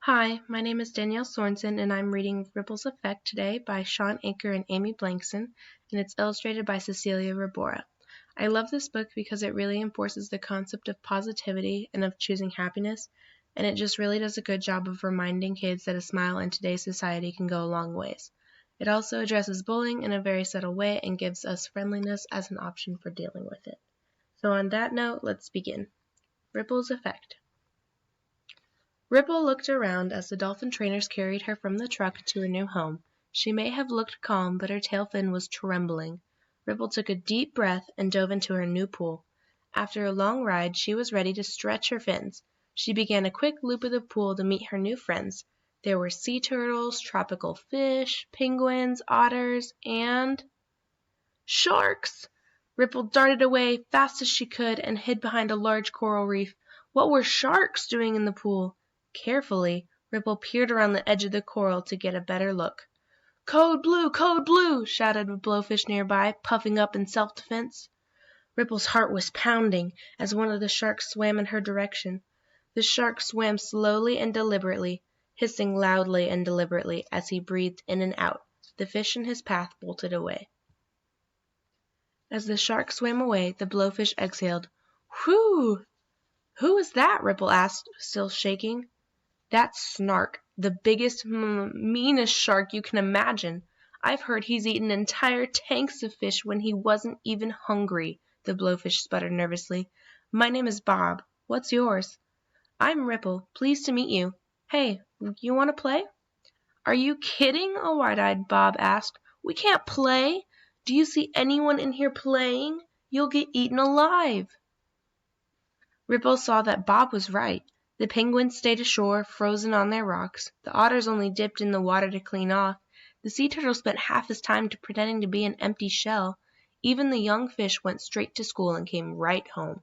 Hi, my name is Danielle Sorensen, and I'm reading Ripple's Effect today by Shawn Achor and Amy Blankson, and it's illustrated by Cecilia Rabora. I love this book because it really enforces the concept of positivity and of choosing happiness, and it just really does a good job of reminding kids that a smile in today's society can go a long ways. It also addresses bullying in a very subtle way and gives us friendliness as an option for dealing with it. So on that note, let's begin. Ripple's Effect. Ripple looked around as the dolphin trainers carried her from the truck to her new home. She may have looked calm, but her tail fin was trembling. Ripple took a deep breath and dove into her new pool. After a long ride, she was ready to stretch her fins. She began a quick loop of the pool to meet her new friends. There were sea turtles, tropical fish, penguins, otters, and sharks! Ripple darted away fast as she could and hid behind a large coral reef. What were sharks doing in the pool? Carefully, Ripple peered around the edge of the coral to get a better look. "Code blue! Code blue!" shouted a blowfish nearby, puffing up in self-defense. Ripple's heart was pounding as one of the sharks swam in her direction. The shark swam slowly and deliberately, hissing loudly and deliberately as he breathed in and out. The fish in his path bolted away. As the shark swam away, the blowfish exhaled. "Whew! Who is that?" Ripple asked, still shaking. "That's Snark, the biggest, meanest shark you can imagine. I've heard he's eaten entire tanks of fish when he wasn't even hungry," the blowfish sputtered nervously. "My name is Bob. What's yours?" "I'm Ripple. Pleased to meet you. Hey, you want to play?" "Are you kidding?" a wide-eyed Bob asked. "We can't play. Do you see anyone in here playing? You'll get eaten alive." Ripple saw that Bob was right. The penguins stayed ashore, frozen on their rocks. The otters only dipped in the water to clean off. The sea turtle spent half his time pretending to be an empty shell. Even the young fish went straight to school and came right home.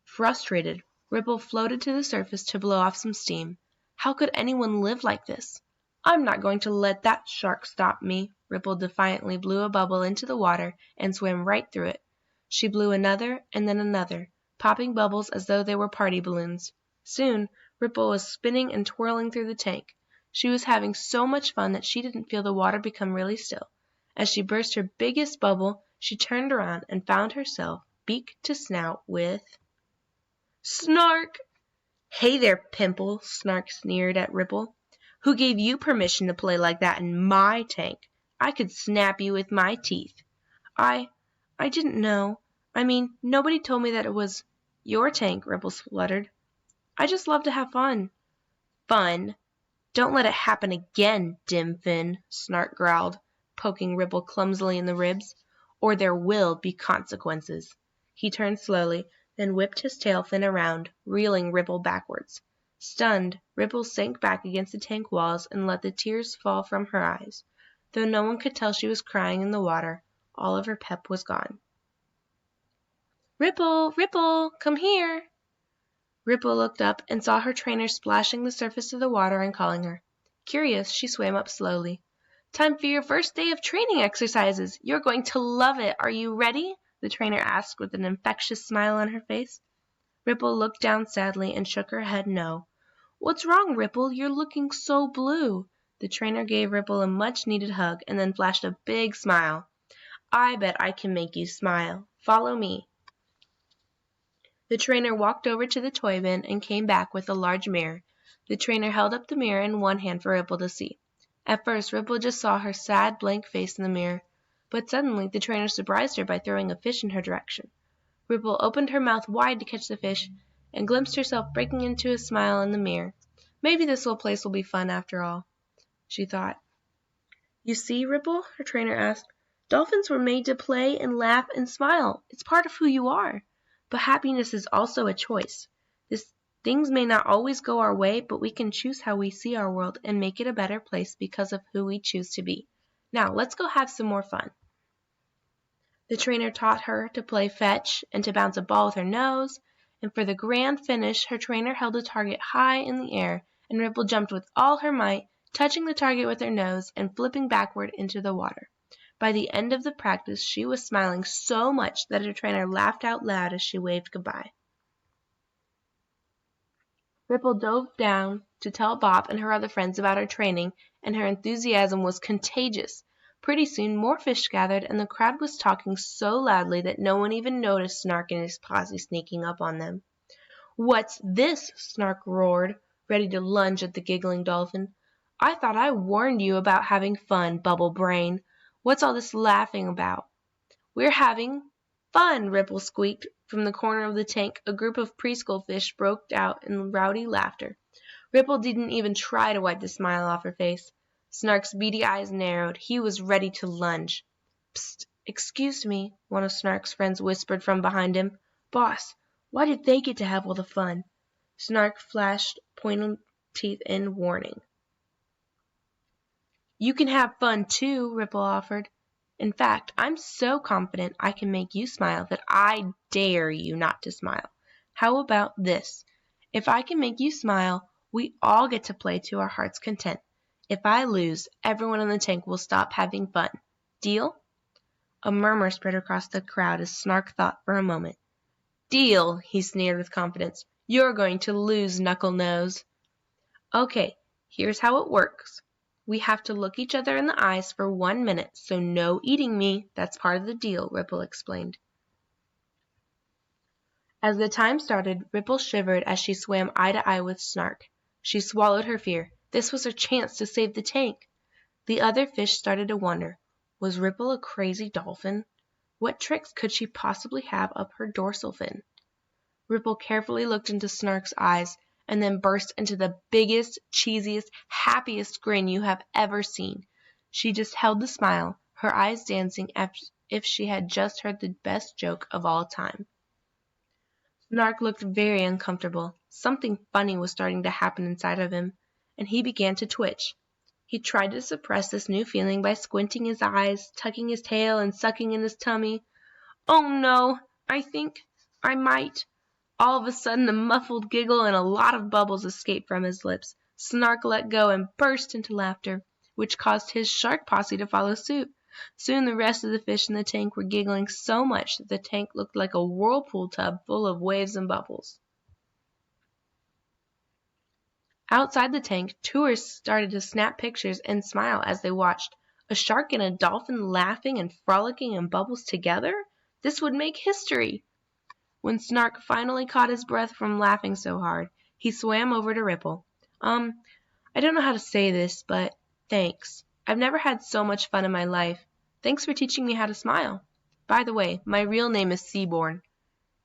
Frustrated, Ripple floated to the surface to blow off some steam. How could anyone live like this? "I'm not going to let that shark stop me." Ripple defiantly blew a bubble into the water and swam right through it. She blew another and then another, popping bubbles as though they were party balloons. Soon, Ripple was spinning and twirling through the tank. She was having so much fun that she didn't feel the water become really still. As she burst her biggest bubble, she turned around and found herself, beak to snout, with Snark! "Hey there, Pimple," Snark sneered at Ripple. "Who gave you permission to play like that in my tank? I could snap you with my teeth." I didn't know. I mean, nobody told me that it was your tank," Ripple spluttered. "I just love to have fun." "Fun? Don't let it happen again, Dimfin," Snark growled, poking Ripple clumsily in the ribs, "or there will be consequences." He turned slowly, then whipped his tail fin around, reeling Ripple backwards. Stunned, Ripple sank back against the tank walls and let the tears fall from her eyes. Though no one could tell she was crying in the water, all of her pep was gone. "Ripple! Ripple! Come here!" Ripple looked up and saw her trainer splashing the surface of the water and calling her. Curious, she swam up slowly. "Time for your first day of training exercises. You're going to love it. Are you ready?" the trainer asked with an infectious smile on her face. Ripple looked down sadly and shook her head no. "What's wrong, Ripple? You're looking so blue." The trainer gave Ripple a much-needed hug and then flashed a big smile. "I bet I can make you smile. Follow me." The trainer walked over to the toy bin and came back with a large mirror. The trainer held up the mirror in one hand for Ripple to see. At first, Ripple just saw her sad, blank face in the mirror. But suddenly, the trainer surprised her by throwing a fish in her direction. Ripple opened her mouth wide to catch the fish and glimpsed herself breaking into a smile in the mirror. "Maybe this little place will be fun after all," she thought. "You see, Ripple?" her trainer asked. "Dolphins were made to play and laugh and smile. It's part of who you are. But happiness is also a choice. Things may not always go our way, but we can choose how we see our world and make it a better place because of who we choose to be. Now, let's go have some more fun." The trainer taught her to play fetch and to bounce a ball with her nose, and for the grand finish, her trainer held a target high in the air, and Ripple jumped with all her might, touching the target with her nose and flipping backward into the water. By the end of the practice, she was smiling so much that her trainer laughed out loud as she waved goodbye. Ripple dove down to tell Bob and her other friends about her training, and her enthusiasm was contagious. Pretty soon more fish gathered, and the crowd was talking so loudly that no one even noticed Snark and his posse sneaking up on them. "What's this?" Snark roared, ready to lunge at the giggling dolphin. "I thought I warned you about having fun, Bubble Brain. What's all this laughing about?" "We're having fun," Ripple squeaked. From the corner of the tank, a group of preschool fish broke out in rowdy laughter. Ripple didn't even try to wipe the smile off her face. Snark's beady eyes narrowed. He was ready to lunge. "Psst! Excuse me," one of Snark's friends whispered from behind him. "Boss, why did they get to have all the fun?" Snark flashed pointed teeth in warning. "You can have fun too," Ripple offered. "In fact, I'm so confident I can make you smile that I dare you not to smile. How about this? If I can make you smile, we all get to play to our heart's content. If I lose, everyone in the tank will stop having fun. Deal?" A murmur spread across the crowd as Snark thought for a moment. "Deal," he sneered with confidence. "You're going to lose, Knuckle Nose." "Okay, here's how it works. We have to look each other in the eyes for 1 minute, so no eating me. That's part of the deal," Ripple explained. As the time started, Ripple shivered as she swam eye to eye with Snark. She swallowed her fear. This was her chance to save the tank. The other fish started to wonder, was Ripple a crazy dolphin? What tricks could she possibly have up her dorsal fin? Ripple carefully looked into Snark's eyes, and then burst into the biggest, cheesiest, happiest grin you have ever seen. She just held the smile, her eyes dancing as if she had just heard the best joke of all time. Snark looked very uncomfortable. Something funny was starting to happen inside of him, and he began to twitch. He tried to suppress this new feeling by squinting his eyes, tucking his tail, and sucking in his tummy. "Oh no, I think I might." All of a sudden a muffled giggle and a lot of bubbles escaped from his lips. Snark let go and burst into laughter, which caused his shark posse to follow suit. Soon the rest of the fish in the tank were giggling so much that the tank looked like a whirlpool tub full of waves and bubbles. Outside the tank, tourists started to snap pictures and smile as they watched. A shark and a dolphin laughing and frolicking in bubbles together? This would make history! When Snark finally caught his breath from laughing so hard, he swam over to Ripple. I don't know how to say this, but thanks. I've never had so much fun in my life. Thanks for teaching me how to smile. By the way, my real name is Seaborn."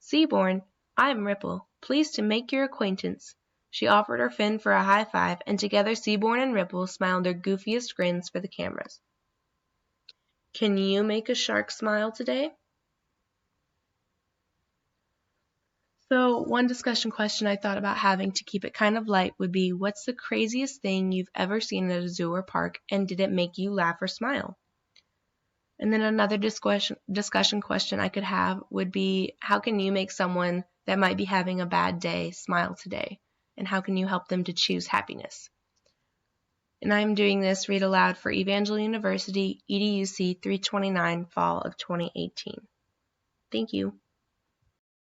"Seaborn, I'm Ripple. Pleased to make your acquaintance." She offered her fin for a high five, and together Seaborn and Ripple smiled their goofiest grins for the cameras. Can you make a shark smile today? So one discussion question I thought about having to keep it kind of light would be, what's the craziest thing you've ever seen at a zoo or park, and did it make you laugh or smile? And then another discussion question I could have would be, how can you make someone that might be having a bad day smile today? And how can you help them to choose happiness? And I'm doing this read aloud for Evangel University, EDUC 329, fall of 2018. Thank you.